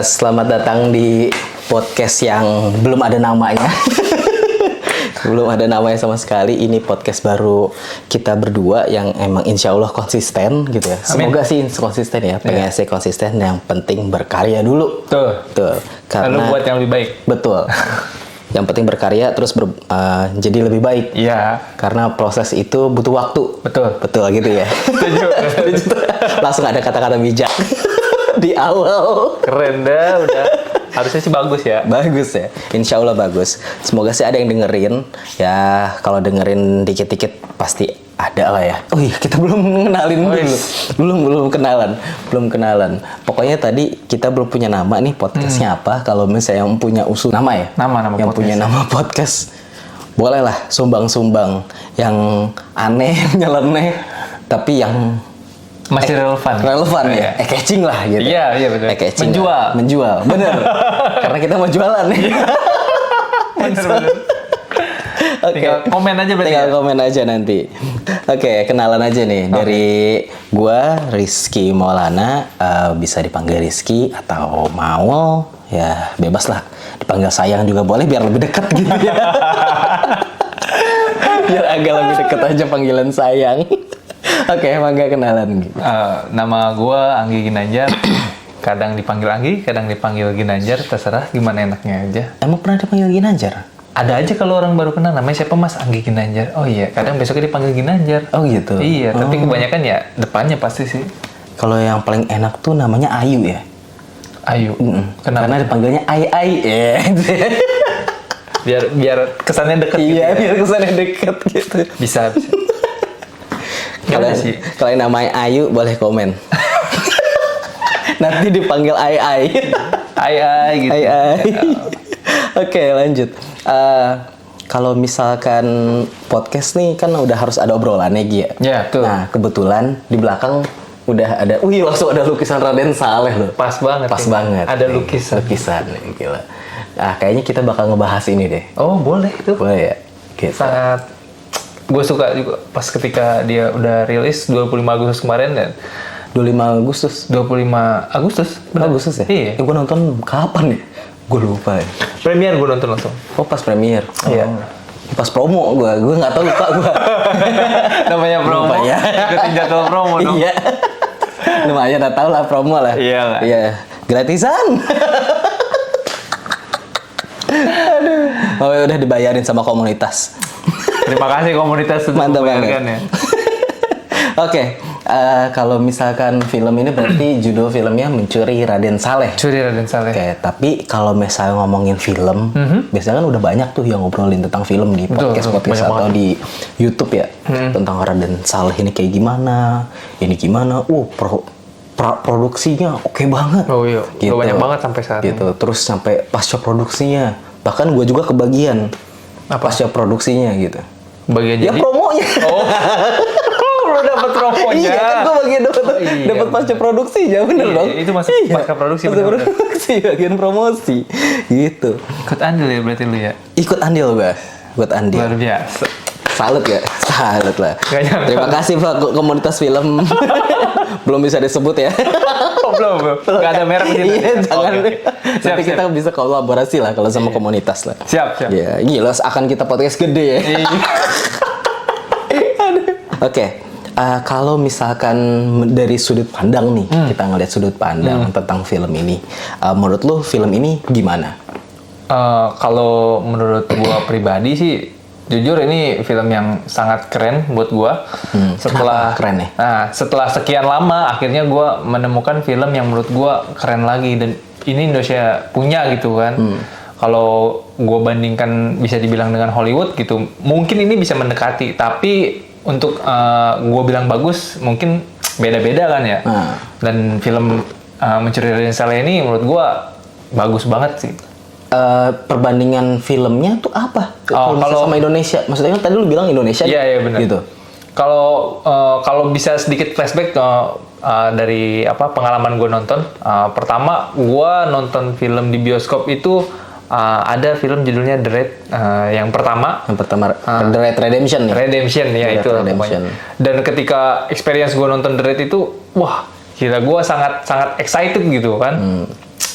Selamat datang di podcast yang belum ada namanya. Belum ada namanya sama sekali. Ini podcast baru kita berdua yang emang insya Allah konsisten gitu ya. Semoga sih konsisten ya. Pengen sih konsisten, yang penting berkarya dulu. Tuh. Karena lalu buat yang lebih baik. Betul. Yang penting berkarya terus jadi lebih baik. Iya. Karena proses itu butuh waktu. Betul gitu ya. Setuju. Langsung ada kata-kata bijak di awal. Keren dah, udah. Harusnya sih bagus ya. Bagus ya. Insya Allah bagus. Semoga sih ada yang dengerin. Ya kalau dengerin dikit-dikit pasti ada lah ya. Oh iya, kita belum kenalin dulu. Belum kenalan. Pokoknya tadi kita belum punya nama nih podcastnya apa. Kalau misalnya yang punya usul nama ya. Nama yang podcast. punya nama podcast. Boleh lah sumbang-sumbang yang aneh, nyeleneh, tapi yang masih relevan ya. Catching lah gitu. Iya benar. Menjual. Bener. Karena kita mau jualan nih. Bener. Oke. Tinggal komen aja berarti. Komen aja nanti. Oke, kenalan aja nih. Dari gua Rizky Maulana, bisa dipanggil Rizky atau mau ya bebas lah. Dipanggil sayang juga boleh biar lebih dekat gitu ya. Biar agak lebih dekat aja panggilan sayang. Oke, emang gak kenalan gitu. Nama gue Anggi Ginanjar. Kadang dipanggil Anggi, kadang dipanggil Ginanjar. Terserah gimana enaknya aja. Emang pernah dipanggil Ginanjar? Ada aja kalau orang baru kenal, namanya siapa Mas Anggi Ginanjar. Oh iya, kadang besoknya dipanggil Ginanjar. Oh gitu? Iya, tapi kebanyakan ya depannya pasti sih. Kalau yang paling enak tuh namanya Ayu ya? Ayu. Kenapa? Karena dipanggilnya Ai. Biar kesannya deket gitu ya. Biar kesannya deket gitu. Bisa. Kalau yang namanya Ayu boleh komen. Nanti dipanggil Ai gitu. Ai. Oke, lanjut. Kalau misalkan podcast nih kan udah harus ada obrolannya Gi ya. Iya, betul. Nah, kebetulan di belakang udah ada langsung ada lukisan Raden Saleh loh. Pas banget. Ada lukisan nih, gila. Nah, kayaknya kita bakal ngebahas ini deh. Oh, boleh tuh. Boleh ya? Gitu. Sangat. Gue suka juga pas ketika dia udah rilis 25 Agustus kemarin dan 25 Agustus. 25 Agustus? Benar Agustus ya? Iya. Gue nonton kapan ya? Gue lupa ya. Premier gue nonton langsung. Oh, pas premier. Iya. Pas promo gue nggak tahu, lupa gue. Namanya promo. Ya. Ikutin jadwal promo dong. Iya. Lumayan udah tahu lah promo lah. Iya lah. Iya. Gratisan. Aduh. Oh, udah dibayarin sama komunitas. Terima kasih komunitas sudah Mantap membayarkan ya. Oke, kalau misalkan film ini berarti judul filmnya Mencuri Raden Saleh. Oke, tapi kalau misalnya ngomongin film, biasanya kan udah banyak tuh yang ngobrolin tentang film di podcast atau di YouTube ya, tentang Raden Saleh ini kayak gimana, ini gimana. Produksinya oke banget. Oh iya, gitu. Banyak banget sampai saat gitu. Terus sampai pasca produksinya, bahkan gue juga kebagian pasca produksinya gitu. Bagian ya jadi? Promonya. Oh. Lu dapat promonya. Iya kan gue bagian dapat pasca produksi ya bener dong. Itu masuk pasca produksi. Pasca produksi bagian promosi gitu. Ikut andil ya berarti lu ya? Ikut andil gue. Luar biasa. Salut ya? Salut lah. Terima kasih Pak komunitas film. Belum bisa disebut ya. Belum. Gak ada merek di sini. Iya, jangan. Nanti kita bisa kolaborasi lah kalau sama komunitas lah. Siap. Ya, gila akan kita podcast gede ya. Oke. Kalau misalkan dari sudut pandang nih, kita ngeliat sudut pandang tentang film ini. Menurut lu film ini gimana? Kalau menurut gua pribadi sih, jujur ini film yang sangat keren buat gua. Setelah keren ya? Nah, setelah sekian lama akhirnya gua menemukan film yang menurut gua keren lagi dan ini Indonesia punya gitu kan. Kalau gua bandingkan bisa dibilang dengan Hollywood gitu, mungkin ini bisa mendekati, tapi untuk gua bilang bagus mungkin beda-beda kan ya. Dan film Mencuri Raden Saleh ini menurut gua bagus banget sih. Perbandingan filmnya tuh apa? Kalau sama Indonesia, maksudnya kan tadi lu bilang Indonesia. Iya benar. Gitu. Kalau bisa sedikit flashback dari pengalaman gue nonton. Pertama gue nonton film di bioskop itu ada film judulnya The Raid yang pertama. The Raid Redemption nih. Redemption ya itu namanya. Dan ketika experience gue nonton The Raid itu, wah gila gue sangat excited gitu kan.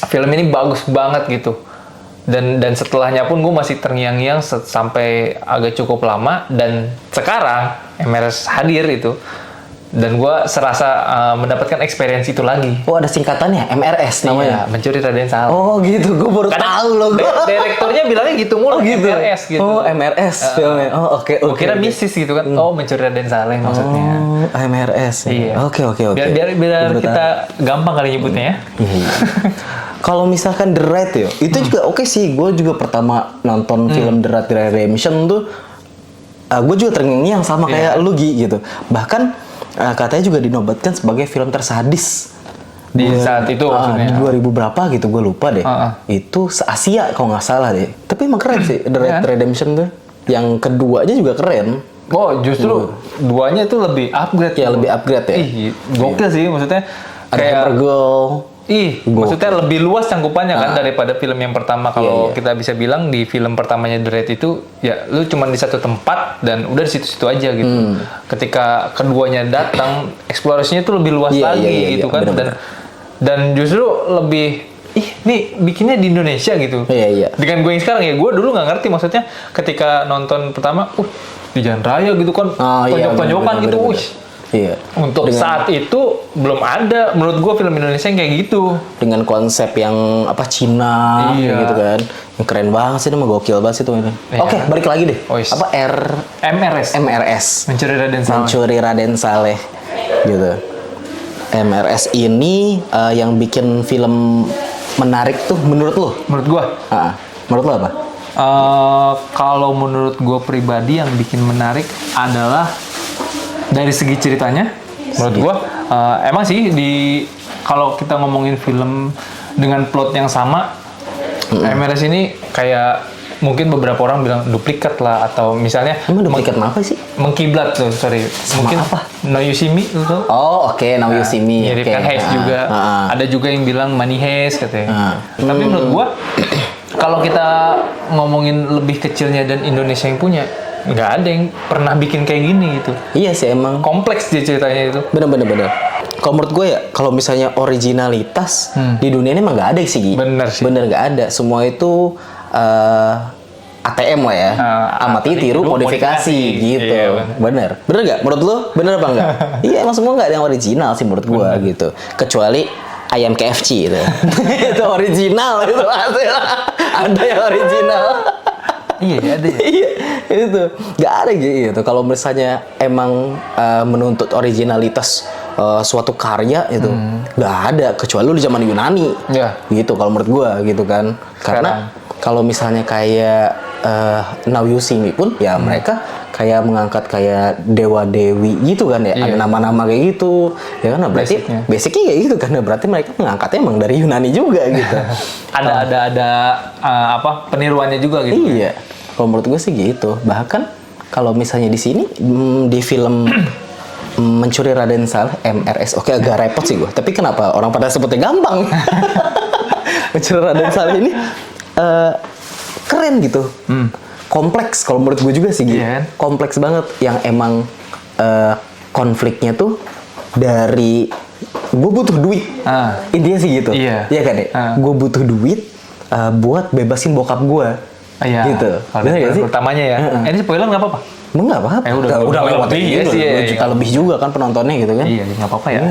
film ini bagus banget gitu. Dan setelahnya pun gue masih terngiang-ngiang sampai agak cukup lama, dan sekarang MRS hadir itu, dan gue serasa mendapatkan experience itu lagi. Oh, ada singkatannya MRS namanya. Iya, Mencuri Raden Saleh. Oh gitu, gue baru tahu loh. Direkturnya bilangnya gitu mulu, gitu. MRS gitu. Oh, MRS filmnya. Oh, oke. Gue kira misis gitu kan. Oh, Mencuri Raden Saleh maksudnya. Oh, MRS. Iya. Oke. Biar kita gampang kali nyebutnya ya. Iya. Kalau misalkan The Raid ya, itu juga oke sih. Gue juga pertama nonton film The Raid Redemption tuh, gue juga terngiang sama kayak lu gitu. Bahkan katanya juga dinobatkan sebagai film tersadis di saat itu maksudnya. Di 2000 berapa gitu, gue lupa deh. Itu se-Asia kalau nggak salah deh. Tapi emang keren sih The Raid Redemption tuh. Yang keduanya juga keren. Oh, justru duanya itu lebih upgrade. Ya, lebih upgrade ya. Ih, gokil sih maksudnya. Ada Hamburger. Maksudnya lebih luas cangkupannya kan daripada film yang pertama. Kalau kita bisa bilang di film pertamanya The Raid itu ya lu cuma di satu tempat dan udah di situ-situ aja gitu. Ketika keduanya datang, eksplorasinya itu lebih luas lagi gitu kan. Bener-bener. Dan justru lebih nih bikinnya di Indonesia gitu. Iya. Dengan gue yang sekarang ya, gue dulu nggak ngerti maksudnya ketika nonton pertama, di jalan raya gitu kan, tonjok-tonjokan gitu, Iya. Untuk saat itu belum ada, menurut gue film Indonesia yang kayak gitu. Dengan konsep yang Cina gitu kan. Yang keren banget sih, mah gokil banget sih itu. Oke, balik lagi deh. MRS. Mencuri Raden Saleh. Gitu. MRS ini yang bikin film menarik tuh menurut lo? Menurut gue? Menurut lo apa? Kalau menurut gue pribadi yang bikin menarik adalah dari segi ceritanya. Menurut gue emang sih kalau kita ngomongin film dengan plot yang sama, MRS ini kayak mungkin beberapa orang bilang duplikat lah, atau misalnya duplikat apa sih? Mengkiblat tuh, sorry. Mungkin apa? Now You See Me itu. Oh, oke, Now You See Me. Mirip kan Heist juga. Ada juga yang bilang Money Heist katanya. Tapi menurut gua kalau kita ngomongin lebih kecilnya dan Indonesia yang punya, nggak ada yang pernah bikin kayak gini gitu. Iya sih, emang kompleks dia ceritanya itu. Bener. Kalau menurut gue ya, kalau misalnya originalitas di dunia ini emang nggak ada sih. Bener nggak ada. Semua itu ATM lah ya, amati, tiru, modifikasi gitu. Iya, bener nggak? Menurut lo bener apa enggak? Iya, emang semua nggak ada yang original sih menurut gue gitu. Kecuali ayam KFC itu. Itu original itu. Ada yang original. Iya, ada ya? Iya, itu nggak ada gitu. Kalau misalnya emang menuntut originalitas suatu karya itu nggak ada, kecuali lu di zaman Yunani. Gitu kalau menurut gua gitu kan. Karena kalau misalnya kayak Now You See Me pun ya mereka kayak mengangkat kayak dewa-dewi gitu kan ya. Ada nama-nama kayak gitu. Ya kan, berarti basicnya kayak gitu kan. Berarti mereka mengangkatnya emang dari Yunani juga gitu. ada peniruannya juga gitu. Iya. Kalau menurut gue sih gitu. Bahkan kalau misalnya di sini di film Mencuri Raden Saleh MRS, oke, agak repot sih gue. Tapi kenapa orang pada sebutnya gampang? Mencuri Raden Saleh ini keren gitu. Kompleks kalau menurut gue juga sih gitu. Kompleks banget, yang emang konfliknya tuh dari gue butuh duit. Intinya sih gitu. Iya kan ya? Gue butuh duit buat bebasin bokap gue. Gitu. Bener gak sih? Pertamanya ya. Ini spoiler nggak apa-apa? Nggak apa-apa. Udah lewat lebih juta lebih juga kan penontonnya gitu kan. Iya, nggak apa-apa ya.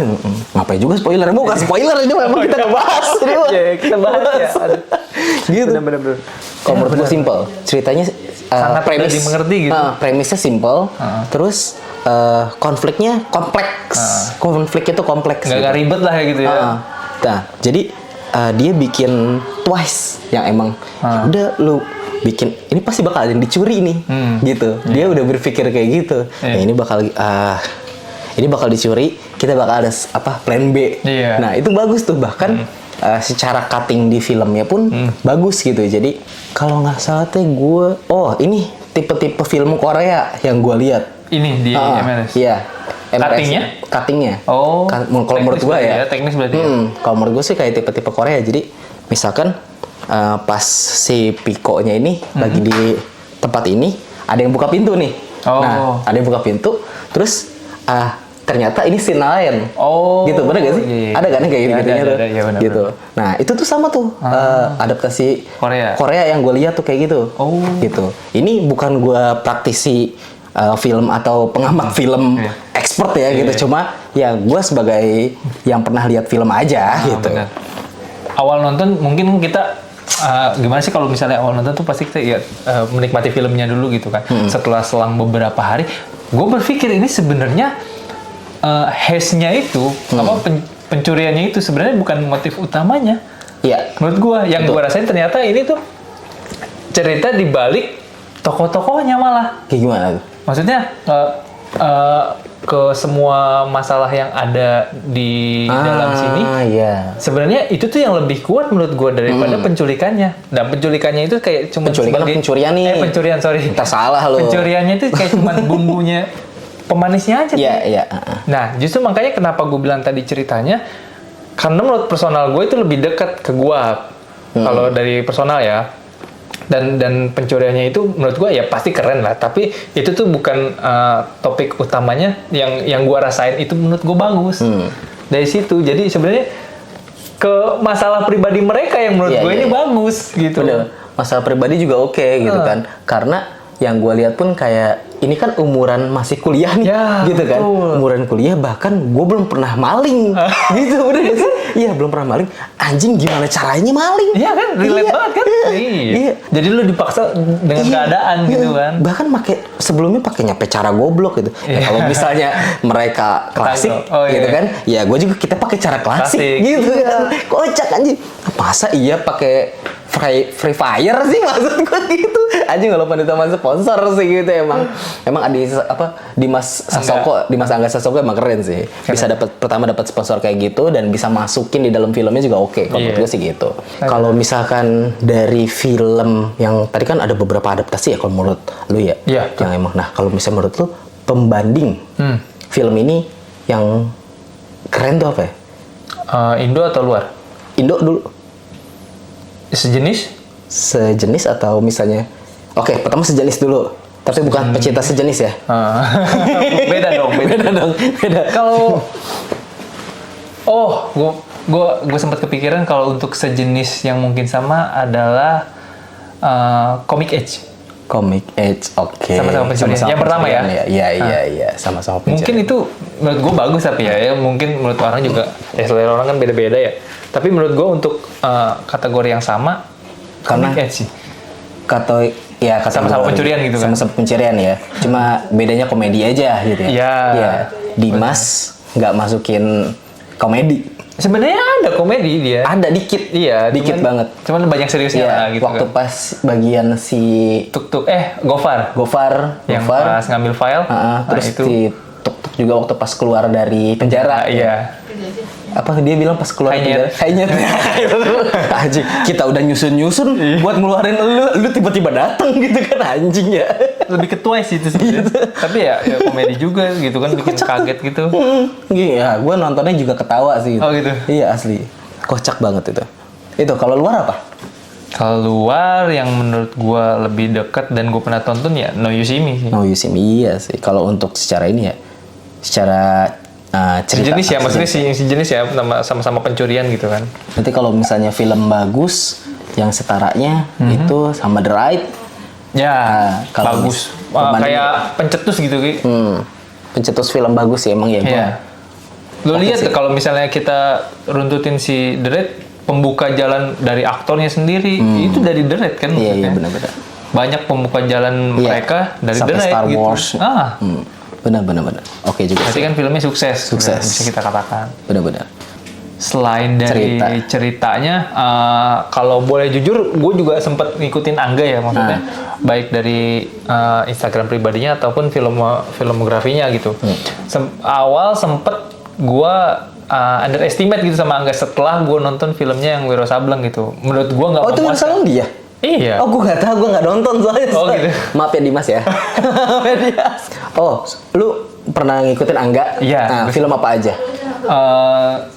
Ngapain juga spoiler? Bukan spoiler, ini memang kita ngebahas. Kita bahas ya. Gitu. Bener-bener. Kalau menurut gue simple. Ceritanya sangat mudah dimengerti gitu. Premisnya simple. Terus konfliknya kompleks. Konfliknya tuh kompleks. Nggak ribet lah ya gitu ya. Nah, jadi dia bikin twice yang emang udah lu bikin ini pasti bakal ada yang dicuri nih gitu. Dia udah berpikir kayak gitu. Ya, ini bakal dicuri, kita bakal ada plan B. Nah, itu bagus tuh, bahkan secara cutting di filmnya pun bagus gitu. Jadi kalau nggak salah ini tipe-tipe film Korea yang gue lihat. Ini di MRS. Iya. Cuttingnya. Oh. Kalau menurut gue ya. Teknis berarti. Kalau menurut gue sih kayak tipe-tipe Korea. Jadi misalkan pas si Piko-nya ini lagi di tempat ini, ada yang buka pintu nih. Nah, ada yang buka pintu, terus ternyata ini scene lain. Oh, gitu, bener gak sih? Iya. Ada kan kayak gitu Ada, iya, bener, gitu. Nah itu tuh sama tuh adaptasi Korea yang gue lihat tuh kayak gitu. Oh. Gitu. Ini bukan gue praktisi film atau pengamat film expert ya gitu. Cuma ya gue sebagai yang pernah lihat film aja gitu. Bener. Awal nonton mungkin kita gimana sih kalau misalnya awal nonton tuh pasti kita ya menikmati filmnya dulu gitu kan. Setelah selang beberapa hari, gue berpikir ini sebenarnya heistnya itu apa pencuriannya itu sebenarnya bukan motif utamanya. Iya. Menurut gue, yang gue rasain ternyata ini tuh cerita di balik tokoh-tokohnya malah. Kayak gimana tuh? Maksudnya ke semua masalah yang ada di dalam sini. Iya. Sebenarnya itu tuh yang lebih kuat menurut gue daripada penculikannya. Dan penculikannya itu kayak cuma pencurian nih. Pencurian, sorry. Entah salah lo. Pencuriannya itu kayak cuma bumbunya, pemanisnya aja. Iya. Nah, justru makanya kenapa gue bilang tadi ceritanya, karena menurut personal gue itu lebih dekat ke gue. Kalau dari personal ya. Dan pencuriannya itu menurut gue ya pasti keren lah. Tapi itu tuh bukan topik utamanya yang gue rasain itu menurut gue bagus. Dari situ. Jadi sebenarnya ke masalah pribadi mereka yang menurut gue ini bagus gitu. Bener. Masalah pribadi juga oke gitu kan. Karena yang gue lihat pun kayak ini kan umuran masih kuliah nih, gitu kan? Umuran kuliah bahkan gue belum pernah maling, gitu udah gak sih? Iya belum pernah maling. Anjing gimana caranya maling? Iya kan, relate banget kan? Iya. Jadi lu dipaksa dengan keadaan gitu kan? Bahkan sebelumnya pakai nyampe cara goblok gitu. Ya kalau misalnya mereka klasik, gitu kan? Ya gue juga kita pakai cara klasik, gitu kan? Kocak anjing. Masa iya pakai Free Fire sih maksud gue gitu. Anjing walaupun itu teman sponsor sih gitu emang Dimas Angga Sasongko emang keren sih. Bisa pertama dapat sponsor kayak gitu dan bisa masukin di dalam filmnya juga oke. Kalau menurut gue sih gitu. Kalau misalkan dari film yang tadi kan ada beberapa adaptasi ya kalau menurut lu ya. Yang emang kalau misalnya menurut lu pembanding film ini yang keren tuh apa ya? Indo atau luar? Indo dulu. Sejenis atau misalnya pertama sejenis dulu tapi bukan pecinta sejenis ya. Beda dong. Kalau gue sempat kepikiran kalau untuk sejenis yang mungkin sama adalah Comic Age, oke. Sama-sama pencurian. Yang pertama ya. Iya, sama-sama pencurian. Mungkin itu menurut gue bagus tapi ya mungkin menurut orang juga selera orang kan beda-beda ya. Tapi menurut gue untuk kategori yang sama, karena sih. Sama-sama pencurian gitu kan. Sama-sama pencurian ya. Cuma bedanya komedi aja gitu ya. Iya. Dimas nggak masukin komedi. Sebenarnya ada komedi dia. Ada dikit. Iya. Dikit banget. Cuman banyak seriusnya lah gitu waktu kan. pas bagian si Gofar. Yang pas ngambil file. Terus itu. si Tuk-Tuk juga waktu pas keluar dari penjara. Iya. Apa dia bilang pas keluar penjara? Hanyet. Anjing, kita udah nyusun buat ngeluarin lu tiba-tiba datang gitu kan anjing ya. Lebih ke Twice itu sebenarnya. Tapi ya komedi juga gitu kan bikin kaget gitu. Iya, gue nontonnya juga ketawa sih. Oh gitu. Iya asli. Kocak banget itu. Itu kalau luar apa? Kalau luar yang menurut gue lebih dekat dan gue pernah tonton ya No You See Me sih. No You See Me iya sih. Kalau untuk secara ini ya, secara cerita. Sejenis ya, maksudnya sejenis ya sama-sama pencurian gitu kan. Nanti kalau misalnya film bagus yang setaranya itu sama The Raid. Ya, bagus. Kayak pencetus gitu Ki. Pencetus film bagus ya emang ya. Iya. Lo lihat kalau misalnya kita runtutin si The Raid, pembuka jalan dari aktornya sendiri itu dari The Raid kan? Iya benar-benar. Banyak pembuka jalan mereka dari The Raid Star gitu. Wars. Benar. Oke juga. Berarti kan filmnya sukses. Bisa kita katakan. Benar. Selain dari ceritanya, kalau boleh jujur, gue juga sempat ngikutin Angga ya maksudnya, baik dari Instagram pribadinya ataupun filmografinya gitu. Awal sempet gue underestimate gitu sama Angga setelah gue nonton filmnya yang Wiro Sableng gitu. Menurut gue nggak. Oh itu Wiro Sableng dia? Iya. Oh, gue nggak tahu, gue nggak nonton soalnya. Oh gitu. Maaf ya Dimas ya. Maaf ya Dimas. Oh, lu pernah ngikutin Angga? Iya. Nah, film apa aja?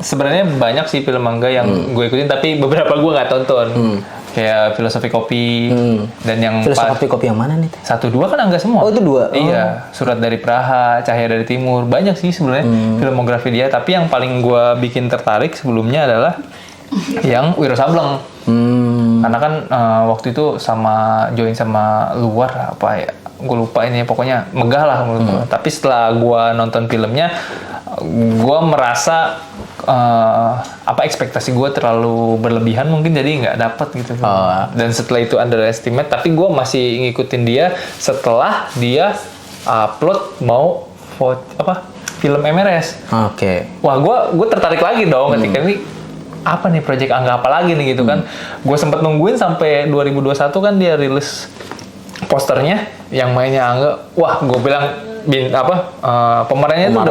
Sebenarnya banyak sih film Angga yang gue ikutin, tapi beberapa gue nggak tonton. kayak Filosofi Kopi dan yang Filosofi Kopi yang mana nih? 1, 2 kan Angga semua. Oh itu 2. Iya, Surat dari Praha, Cahaya dari Timur, banyak sih sebenarnya filmografi dia. Tapi yang paling gue bikin tertarik sebelumnya adalah yang Wiro Sableng. Karena kan waktu itu join sama luar apa ya, gue lupa ini, pokoknya megah lah menurut gue. Tapi setelah gue nonton filmnya, gue merasa ekspektasi gue terlalu berlebihan mungkin, jadi nggak dapet gitu. Dan setelah itu underestimate, tapi gue masih ngikutin dia setelah dia upload film MRS. Wah, gue tertarik lagi dong ketika ini apa nih project Angga apa lagi nih gitu kan. Gue sempet nungguin sampai 2021 kan dia rilis posternya yang mainnya Angga. Wah, gue bilang pemerannya tuh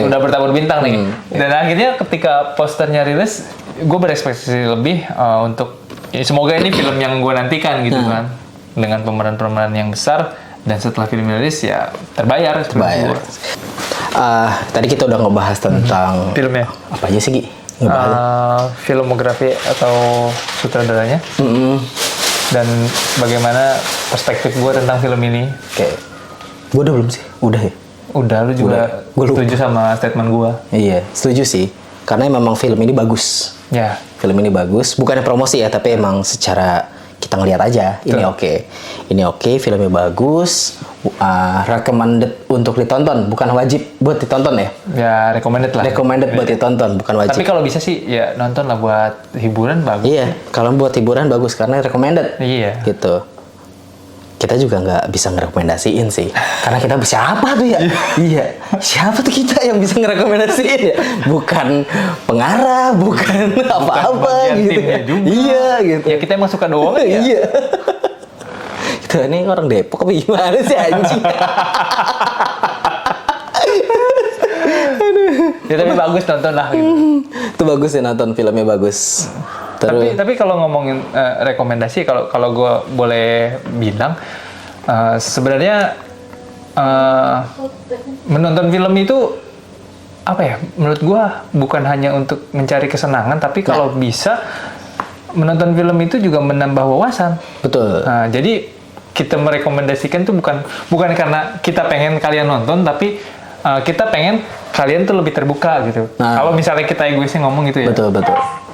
udah bertabur bintang nih. Dan akhirnya ketika posternya rilis, gue berekspektasi lebih untuk semoga ini film yang gue nantikan gitu kan, dengan pemeran-pemeran yang besar. Dan setelah film rilis ya terbayar. Tadi kita udah ngebahas tentang filmnya. Apa aja sih, Gi? Filmografi atau sutradaranya, dan bagaimana perspektif gue tentang film ini. Gue udah belum sih? Udah ya? Udah, lu juga setuju sama statement gue? Iya, setuju sih. Karena memang film ini bagus. Ya. Film ini bagus, bukannya promosi ya, tapi emang secara kita ngeliat aja, ini oke, filmnya bagus, recommended untuk ditonton, bukan wajib buat ditonton ya? Ya, recommended lah. Recommended buat ditonton, bukan wajib. Tapi kalau bisa sih, ya nonton lah buat hiburan bagus. Iya, kalau buat hiburan bagus, karena recommended. Iya. Gitu. Kita juga nggak bisa ngerekomendasiin sih, karena kita siapa tuh ya? Iya, siapa tuh kita yang bisa ngerekomendasiin ya? Bukan pengarah, bukan apa-apa gitu. Iya gitu. Ya kita emang suka doang ya. Iya. Kita ini orang Depok apa gimana sih anjing? Ya tapi bagus, nonton lah gitu. Itu bagus ya, nonton filmnya bagus. Tapi kalau ngomongin rekomendasi, kalau gue boleh bilang, sebenarnya menonton film itu apa ya? Menurut gue bukan hanya untuk mencari kesenangan, tapi kalau bisa menonton film itu juga menambah wawasan. Betul. Jadi kita merekomendasikan tuh bukan karena kita pengen kalian nonton, tapi kita pengen kalian tuh lebih terbuka gitu. Kalau misalnya kita egoisnya ngomong gitu ya. Betul.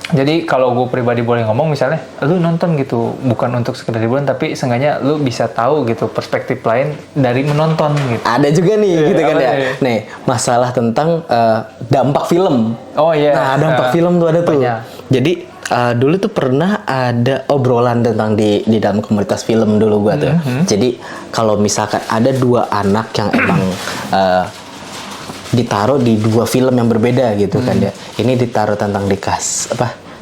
Jadi kalau gue pribadi boleh ngomong, misalnya lu nonton gitu, bukan untuk sekedar hiburan, tapi seenggaknya lu bisa tahu gitu perspektif lain dari menonton gitu. Ada juga nih gitu kan ya. Nih, masalah tentang dampak film. Oh iya. Nah, dampak film tuh ada tuh. Banyak. Jadi dulu tuh pernah ada obrolan tentang di dalam komunitas film dulu gua tuh. Jadi kalau misalkan ada 2 anak yang emang ditaruh di 2 film yang berbeda gitu kan ya. Ini ditaruh tentang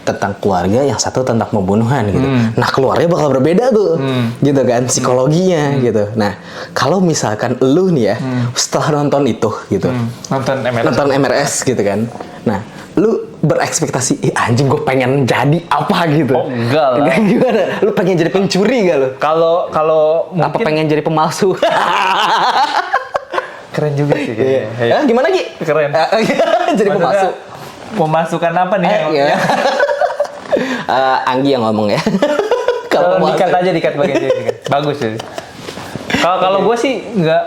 tentang keluarga, yang satu tentang pembunuhan gitu. Nah, keluarnya bakal berbeda tuh. Gitu kan, psikologinya gitu. Nah, kalau misalkan lu nih ya, setelah nonton itu gitu. Nonton MRS gitu kan. Nah, lu berekspektasi, anjing gue pengen jadi apa gitu. Oh, enggak lah. Gimana? Lu pengen jadi pencuri gak lu? Kalau apa pengen jadi pemalsu? Keren juga sih kayaknya. Gimana Gi? Keren. Jadi pemalsu. Memasukkan apa nih? Anggi yang ngomong ya. Kalau dikat bagian sini. Bagus sih. Kalau gue sih nggak,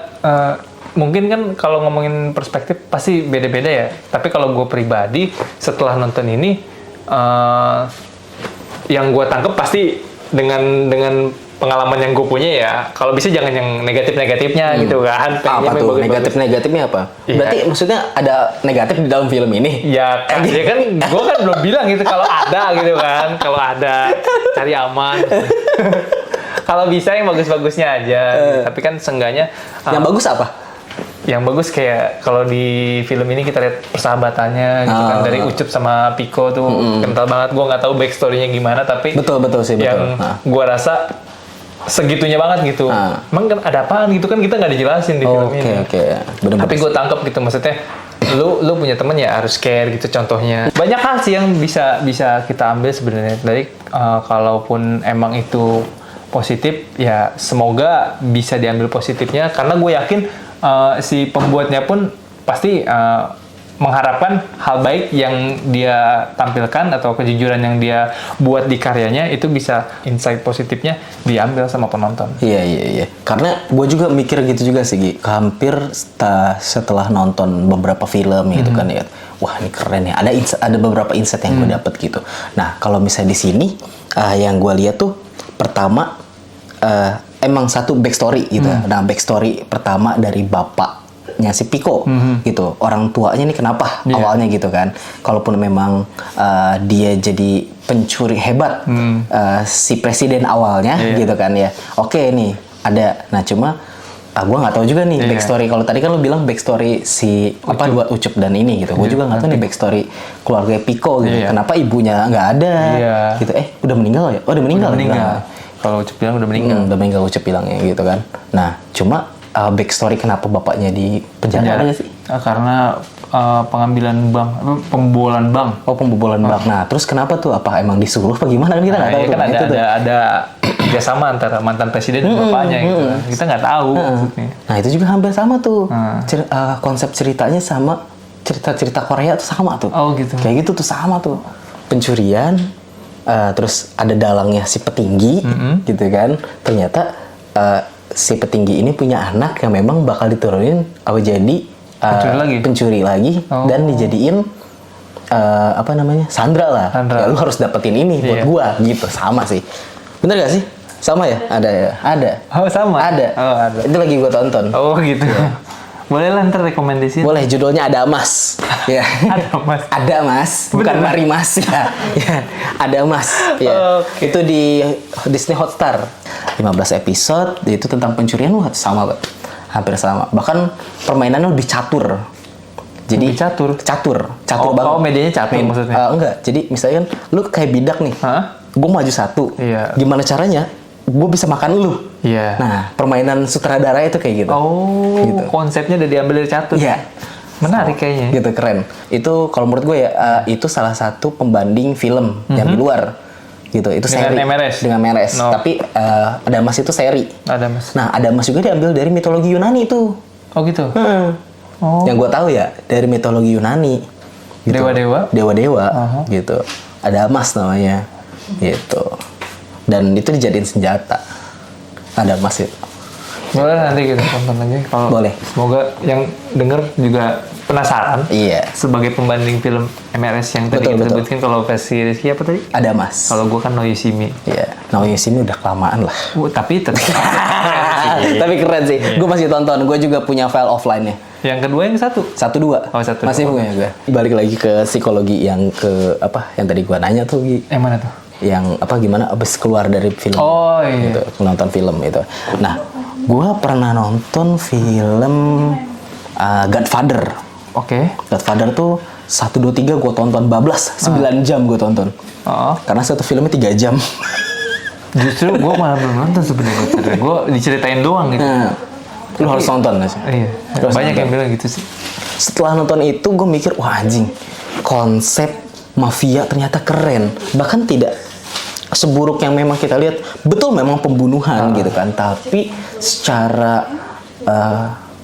mungkin kan kalau ngomongin perspektif pasti beda-beda ya. Tapi kalau gue pribadi setelah nonton ini, yang gue tangkep pasti dengan pengalaman yang gue punya ya, kalau bisa jangan yang negatif-negatifnya gitu kan. Apa tuh negatif-negatifnya apa? Berarti maksudnya ada negatif di dalam film ini? Ya kan, gue kan belum bilang gitu kalau ada gitu kan. Kalau ada, cari aman. Kalau bisa yang bagus-bagusnya aja. Tapi kan seenggaknya. Yang bagus apa? Yang bagus kayak kalau di film ini kita lihat persahabatannya gitu kan, dari Ucup sama Piko tuh kental banget. Gue nggak tahu backstory-nya gimana, tapi betul sih, yang gue rasa segitunya banget gitu. Emang kan ada apaan gitu kan, kita nggak dijelasin di film ini. Bener-bener. Tapi gue tangkap gitu, maksudnya lu punya temen ya harus care gitu. Contohnya banyak hal sih yang bisa kita ambil sebenarnya dari kalaupun emang itu positif ya, semoga bisa diambil positifnya, karena gue yakin si pembuatnya pun pasti mengharapkan hal baik yang dia tampilkan atau kejujuran yang dia buat di karyanya itu bisa insight positifnya diambil sama penonton. Iya. Karena gue juga mikir gitu juga sih, Gi. Hampir setelah nonton beberapa film gitu kan ya, wah ini keren ya. Ada beberapa insight yang gue dapet gitu. Nah kalau misalnya di sini yang gue lihat tuh pertama emang satu backstory gitu. Nah backstory pertama dari bapaknya si Pico gitu, orang tuanya nih kenapa awalnya gitu kan, kalaupun memang dia jadi pencuri hebat si presiden awalnya gitu kan ya, oke nih ada, nah cuma gue nggak tahu juga nih backstory. Kalau tadi kan lu bilang backstory si dua Ucup dan ini gitu, gue juga nggak tahu nih backstory keluarga Pico gitu, kenapa ibunya nggak ada gitu, udah meninggal ya, udah meninggal. Kalau Ucup bilang udah meninggal. Udah meninggal Ucup bilangnya gitu kan. Nah cuma backstory kenapa bapaknya di penjara aja sih? Karena pengambilan bank, pembobolan bank. Oh pembobolan bank. Nah terus kenapa tuh? Apa emang disuruh? Apa gimana? Kita nggak tahu. Kan ada kerjasama antara mantan presiden dan bapaknya gitu. Kita nggak tahu. Nah itu juga hampir sama tuh. Konsep ceritanya sama cerita Korea tuh sama tuh. Oh gitu. Kayak gitu tuh sama tuh. Pencurian. Terus ada dalangnya si petinggi gitu kan. Ternyata si petinggi ini punya anak yang memang bakal diturunin jadi pencuri lagi dan dijadiin Sandra lah. Ya, lu harus dapetin ini buat gua gitu, sama sih. Bener gak sih? Sama ya? Ada ya? Ada. Oh sama? Ada. Oh ada. Itu lagi gua tonton. Oh gitu. Ya. Boleh lah ntar rekomendasi. Boleh, judulnya Ada Mas. Ya. Ada Mas. Ada Mas, bukan Mari Mas ya. Ya, Ada Mas. Ya. Okay. Itu di Disney Hotstar. 15 episode, itu tentang pencurian, sama banget. Hampir sama. Bahkan permainannya lebih catur. Jadi catur banget. Oh, medianya catur maksudnya? Enggak. Jadi misalnya kan lu kayak bidak nih. Gue maju satu. Iya. Gimana caranya? Gue bisa makan lu. Iya. Nah, permainan sutradara itu kayak gitu. Oh, gitu. Konsepnya udah diambil dari catur. Iya. Menarik kayaknya. Gitu, keren. Itu kalau menurut gue ya, itu salah satu pembanding film yang di luar. Gitu, itu seri. Dengan MRS. No. Tapi Ada Mas itu seri. Ada Mas. Nah, Ada Mas juga diambil dari mitologi Yunani itu. Oh gitu? Oh. Yang gue tahu ya, dari mitologi Yunani. Gitu. Dewa-dewa. Gitu. Ada Mas namanya. Gitu. Dan itu dijadiin senjata. Ada Mas itu. Boleh nanti kita tonton lagi. Boleh. Semoga yang denger juga penasaran. Iya. Sebagai pembanding film MRS yang tadi kita sebutkan, kalau versi Rizky apa tadi? Ada Mas. Kalau gue kan No Yoshimi. Iya. No Yoshimi udah kelamaan lah. Tapi tetap. Tapi keren sih. Gue masih tonton. Gue juga punya file offline-nya. Yang kedua yang satu? 1-2. Oh, 1-2. Masih punya gue. Balik lagi ke psikologi yang yang tadi gue nanya tuh. Yang mana tuh? Yang gimana abis keluar dari film. Oh iya. Gitu, nonton film itu. Nah, gue pernah nonton film Godfather. Oke. Godfather tuh 1, 2, 3 gue tonton bablas. 9 jam gue tonton. Karena satu filmnya 3 jam. Justru gue malah belum nonton sebenarnya. Gue diceritain doang gitu. Lu harus nonton sih. Iya. Banyak yang bilang gitu sih. Setelah nonton itu gue mikir, wah anjing, konsep mafia ternyata keren. Bahkan tidak seburuk yang memang kita lihat. Betul memang pembunuhan gitu kan, tapi secara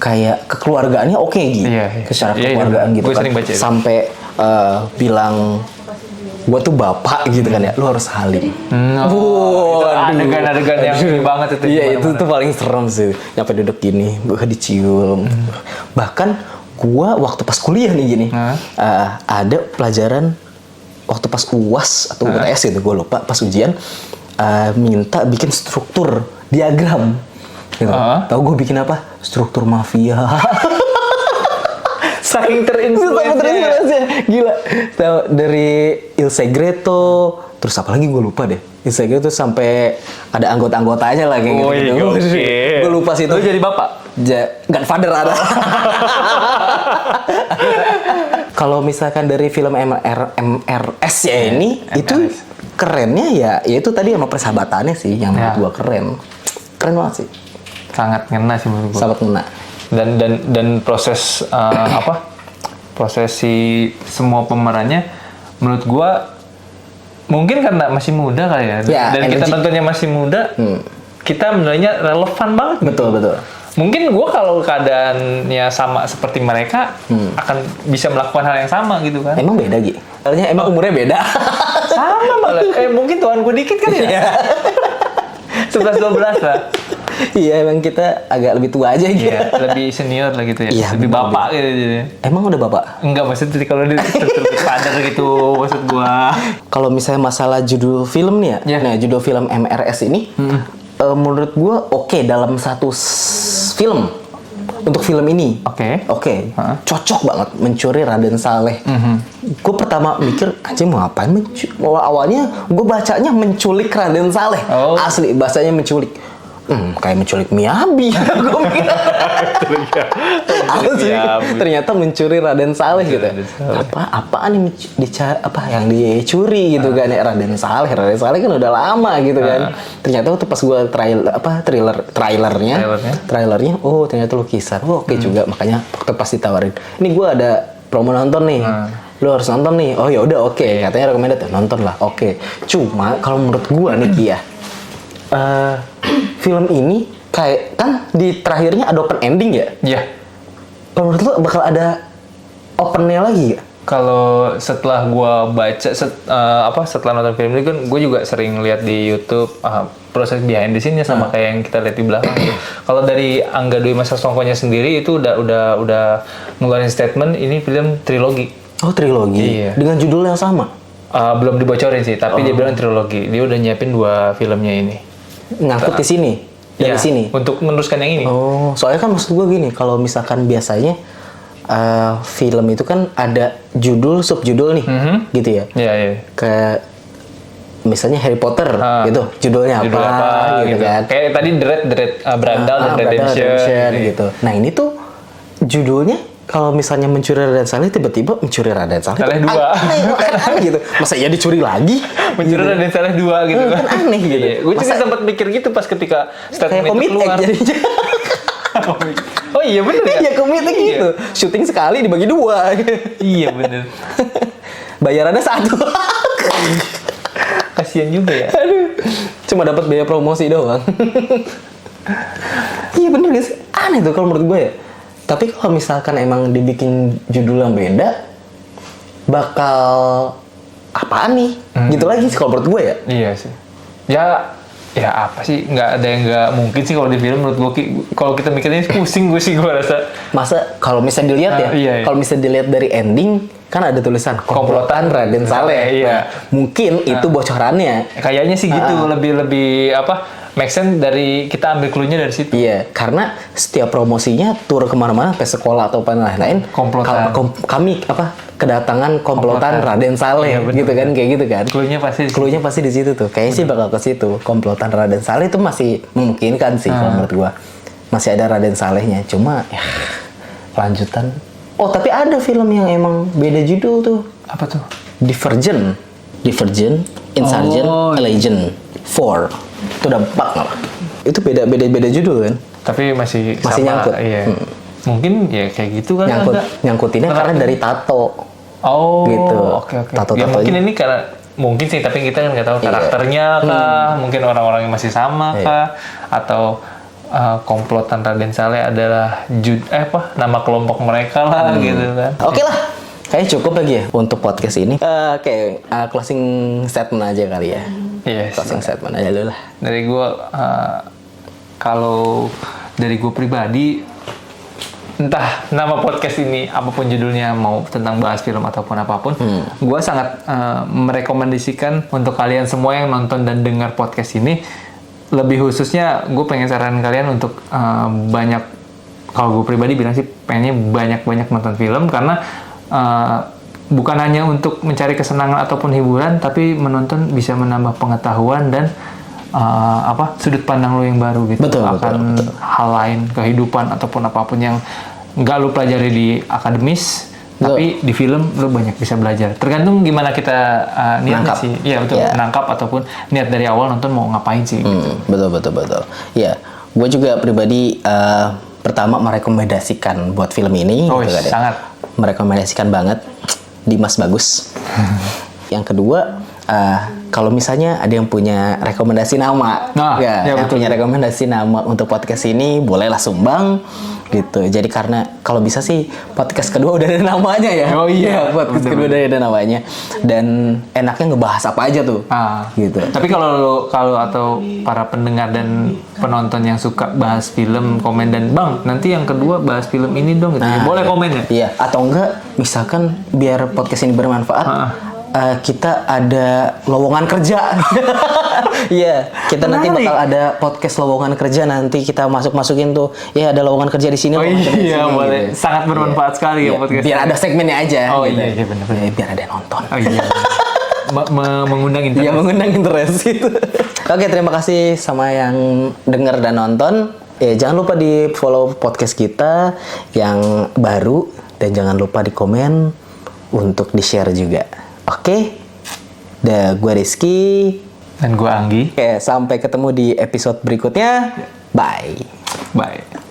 kayak kekeluargaannya oke gitu. Secara kekeluargaan gitu kan. Sampai bilang gue tuh bapak gitu kan ya, lu harus halim. Itu adegan-adegan yang ini banget itu. Iya, itu tuh paling serem sih. Nyampe duduk gini, gue dicium. Bahkan gue waktu pas kuliah nih gini, ada pelajaran waktu pas UAS atau UTS gitu, gue lupa, pas ujian minta bikin struktur diagram gitu. Tahu gue bikin apa? Struktur mafia. Saking terinspirasi. Gila. Tahu dari Il Segreto, terus apa lagi gue lupa deh. Il Segreto sampai ada anggota-anggotanya lah kayak gitu. Gue lupa sih itu. Lu jadi bapak? Godfather ada. Kalau misalkan dari film MRS ya ini, itu kerennya ya itu tadi sama persahabatannya sih yang menurut gua keren banget sih. Sangat ngena sih menurut gua. Sangat ngena. Dan proses proses si semua pemerannya menurut gua mungkin karena masih muda kali ya. Dan kita nontonnya masih muda, kita menilainya relevan banget. Betul. Mungkin gue kalau keadaannya sama seperti mereka akan bisa melakukan hal yang sama gitu kan. Emang beda Gi? Soalnya emang umurnya beda. Sama malah. Mungkin tuanku dikit kan ya. 11-12 lah. Iya, emang kita agak lebih tua aja gitu. Iya, lebih senior lah gitu ya. Iya, lebih bener, bapak gitu jadi. Emang udah bapak? Enggak, maksudnya kalau dia struktur father gitu maksud gua. Kalau misalnya masalah judul film nih ya, Iya. nah judul film MRS ini, menurut gua oke dalam satu film. Untuk film ini, Oke. cocok banget mencuri Raden Saleh. Gue pertama mikir, anjing mau ngapain? Awalnya gue bacanya menculik Raden Saleh. Oh. Asli bahasanya menculik. Kayak menculik Miyabi. Gue mikir. Asli, ternyata mencuri Raden Saleh gitu. Apaan nih yang dicuri gitu kan ya Raden Saleh. Raden Saleh kan udah lama gitu kan. Ternyata waktu pas gue trailernya, oh ternyata lukisan. Oh, oke juga, makanya waktu pas ditawarin, ini gue ada promo nonton nih. Lu harus nonton nih. Oh ya udah oke. Katanya recommended, nonton lah. Oke. Cuma kalau menurut gue nih Ki ya, film ini kayak kan di terakhirnya ada open ending ya? Iya. Kalau menurut lu bakal ada opennya lagi gak? Kalau setelah gua baca setelah nonton film ini kan gue juga sering lihat di YouTube proses behind the scene-nya sama kayak yang kita lihat di belakang gitu. Kalau dari Angga Dwi Mas Sasongko-nya sendiri itu udah ngeluarin statement ini film trilogi. Oh, trilogi. Iya. Dengan judul yang sama. Belum dibocorin sih, tapi dia bilang trilogi. Dia udah nyiapin 2 filmnya ini. Ngangkut di sini. Dari sini. Untuk meneruskan yang ini. Oh, soalnya kan maksud gue gini, kalau misalkan biasanya film itu kan ada judul, subjudul nih, gitu ya. Iya. Kayak misalnya Harry Potter gitu, judulnya Judul apa gitu kan. Kayak tadi The Red Brandal dan Redemption gitu. Nah, ini tuh judulnya kalau misalnya mencuri Raden Saleh, tiba-tiba mencuri Raden Saleh. Saleh 2. Aneh gitu. Masa iya dicuri lagi? Mencuri Raden Saleh 2 gitu kan. Aneh gitu. Gue juga sempat mikir gitu pas ketika statement itu keluar. Jadinya. Oh iya bener ya? Iya, komiknya gitu. Syuting sekali dibagi 2. Iya bener. Bayarannya 1. Kasian juga ya. Aduh. Cuma dapat biaya promosi doang. Iya bener guys. Aneh tuh kalau menurut gue ya. Tapi kalau misalkan emang dibikin judul yang beda, bakal apaan nih? Gitu lagi sih kalau menurut gue ya. Iya sih. Ya apa sih? Nggak ada yang nggak mungkin sih kalau di film menurut gue. Kalau kita mikirnya pusing gue rasa. Masa kalau misalnya dilihat ya, iya. kalau misalnya dilihat dari ending kan ada tulisan komplotan Raden Saleh. Iya. Nah, mungkin itu bocorannya. Kayaknya sih gitu lebih make sense dari kita ambil clue-nya dari situ. Iya, karena setiap promosinya tur kemana-mana, sampai sekolah atau apa lain-lain. Komplotan. Kami kedatangan komplotan Raden Saleh, iya, gitu kan, kayak gitu kan. Clue-nya pasti di situ tuh. Kayaknya sih bakal ke situ. Komplotan Raden Saleh itu masih memungkinkan sih kalau menurut gua. Masih ada Raden Salehnya. Cuma ya lanjutan. Oh, tapi ada film yang emang beda judul tuh. Apa tuh? Divergent, Insurgent, Legend 4. Itu udah 4 malah. Itu beda judul kan? Tapi masih nyangkut. Iya. Mungkin ya kayak gitu kan. Nyangkutinnya karena dari tato. Oh, gitu. Oke. Tato Ya mungkin ini karena mungkin sih, tapi kita kan nggak tahu karakternya kah, mungkin orang-orang yang masih sama kah, atau komplotan Raden Saleh adalah nama kelompok mereka lah gitu kan. Oke lah. Kayaknya cukup lagi ya untuk podcast ini. Closing statement aja kali ya. Yes. Closing statement aja dulu lah. Dari gue, kalau dari gue pribadi, entah nama podcast ini apapun judulnya, mau tentang bahas film ataupun apapun, gue sangat merekomendasikan untuk kalian semua yang nonton dan dengar podcast ini. Lebih khususnya gue pengen saran kalian untuk banyak, kalau gue pribadi bilang sih pengennya banyak nonton film, karena bukan hanya untuk mencari kesenangan ataupun hiburan, tapi menonton bisa menambah pengetahuan dan sudut pandang lo yang baru gitu. Betul. Hal lain, kehidupan ataupun apapun yang nggak lo pelajari di akademis, tapi di film lo banyak bisa belajar. Tergantung gimana kita niatnya sih. Iya betul. Menangkap ataupun niat dari awal nonton mau ngapain sih. Gitu. Betul. Iya, gue juga pribadi pertama merekomendasikan buat film ini. Oh, gitu, sangat. Merekomendasikan banget. Dimas bagus. Yang kedua, kalau misalnya ada yang punya rekomendasi nama, yang punya rekomendasi nama untuk podcast ini, bolehlah sumbang gitu. Jadi karena kalau bisa sih podcast kedua udah ada namanya ya. Oh iya, podcast kedua udah ada namanya. Dan enaknya ngebahas apa aja tuh. Gitu. Tapi kalau atau para pendengar dan penonton yang suka bahas film, komen dan bang, nanti yang kedua bahas film ini dong gitu. Boleh komen ya? Iya, atau enggak misalkan biar podcast ini bermanfaat, kita ada lowongan kerja. Iya, kita nanti bakal ada podcast lowongan kerja, nanti kita masukin tuh. Ya, ada lowongan kerja di sini. Oh iya, boleh. Gitu. Sangat bermanfaat sekali ya podcast. Biar ada segmennya aja. Oh gitu. iya benar. Biar ada yang nonton. Oh iya. Mengundang interest. Iya, mengundang interest itu. Oke, terima kasih sama yang denger dan nonton. Jangan lupa di follow podcast kita yang baru dan jangan lupa di komen untuk di share juga. Oke, gue Rizky dan gue Anggi. Oke, sampai ketemu di episode berikutnya. Bye. Bye.